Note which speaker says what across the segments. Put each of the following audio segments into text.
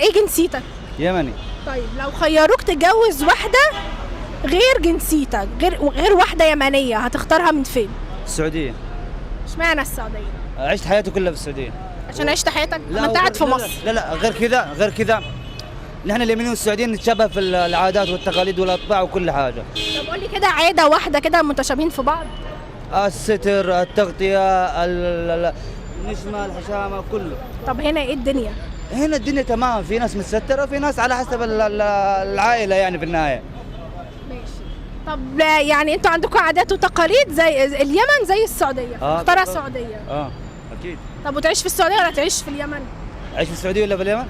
Speaker 1: ايه جنسيتك؟
Speaker 2: يمني.
Speaker 1: طيب لو خيروك تتجوز واحده غير جنسيتك، غير واحده يمنيه، هتختارها من فين؟
Speaker 2: السعودية.
Speaker 1: اشمعنى السعوديه؟
Speaker 2: عشت حياتي كلها في السعودية.
Speaker 1: عشان عشت حياتك؟
Speaker 2: لا
Speaker 1: ما انت قاعد في
Speaker 2: لا
Speaker 1: مصر.
Speaker 2: لا غير كذا، غير كذا نحن اليمنيين والسعوديين نتشابه في العادات والتقاليد والاطباع وكل حاجة.
Speaker 1: طب قول لي كده عاده واحده كده متشابهين في بعض.
Speaker 2: الستر، التغطية، النشمة، الحشامة، كله.
Speaker 1: طب هنا ايه الدنيا؟
Speaker 2: هنا الدنيا تمام، في ناس متسترة وفي ناس على حسب العائلة يعني في النهاية.
Speaker 1: ماشي. طب يعني انتوا عندكم عادات وتقاليد زي اليمن زي السعوديه، اختارها السعوديه.
Speaker 2: اكيد.
Speaker 1: طب وتعيش في السعوديه ولا تعيش في اليمن؟
Speaker 2: اعيش في السعودية ولا في اليمن؟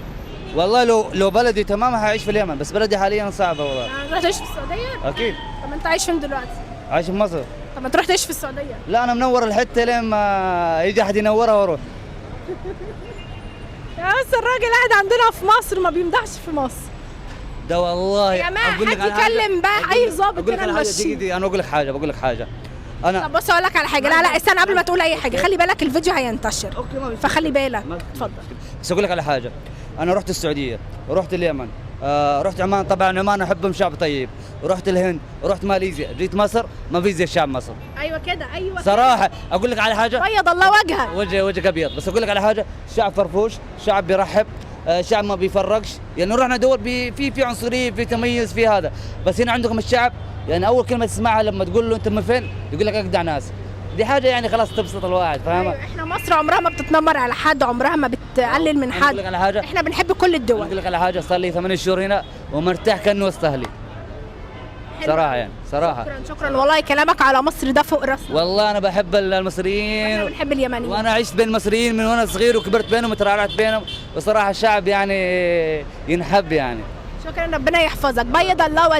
Speaker 2: والله لو بلدي تمام هعيش في اليمن، بس بلدي حاليا صعبة والله.
Speaker 1: تروح تعيش في السعوديه؟
Speaker 2: اكيد.
Speaker 1: طب انت عايش فين دلوقتي؟
Speaker 2: عايش في مصر.
Speaker 1: طب ما تروح تعيش في السعوديه؟
Speaker 2: لا انا منور الحتة لين ما يجي احد ينورها واروح.
Speaker 1: يا بس الراجل قاعد عندنا في مصر ما بيمدحش في مصر.
Speaker 2: ده والله
Speaker 1: يا جماعه حد يكلم بقى اي ظابط كده نمشيه.
Speaker 2: دقيقة انا بقول لك حاجة. انا
Speaker 1: طب بص اقول لك على حاجه، لا استنى قبل ما تقول اي حاجه، خلي بالك الفيديو هينتشر.
Speaker 2: اوكي ما
Speaker 1: فخلي بالك. اتفضل.
Speaker 2: بس اقول لك على حاجة، انا رحت السعودية، رحت اليمن، رحت عمان، طبعا عمان احبهم شعب طيب، رحت الهند، رحت ماليزيا، جيت مصر ما في زي الشعب مصر.
Speaker 1: ايوه كده ايوه
Speaker 2: صراحة اقول لك على حاجة،
Speaker 1: بيض الله وجهك.
Speaker 2: وجهك ابيض، بس اقول لك على حاجة، شعب فرفوش، شعب بيرحب، شعب ما بيفرقش، يعني رحنا دول في عنصرية، في تميز، في هذا، بس هنا عندكم الشعب يعني اول كلمة تسمعها لما تقول له انت من فين يقول لك اجدع ناس. دي حاجة يعني خلاص تبسط الواحد، فاهمة؟
Speaker 1: أيوة احنا مصر عمرها ما بتتنمر على حد، عمرها ما بتقلل من حد.
Speaker 2: اقول لك على حاجة،
Speaker 1: احنا بنحب كل الدول.
Speaker 2: اقول لك على حاجة، صار لي 8 شهور هنا ومرتاح كأنه وسط اهلي. صراحة يعني صراحة.
Speaker 1: شكرا والله، كلامك على مصر ده فوق راسنا.
Speaker 2: والله انا بحب
Speaker 1: احنا
Speaker 2: المصريين
Speaker 1: بنحب اليمنيين.
Speaker 2: وانا عشت بين المصريين من وانا صغير وكبرت بينهم وترعرعت بينهم، وصراحة الشعب يعني ينحب يعني.
Speaker 1: شكرا، ربنا يحفظك، بيض الله وجهك.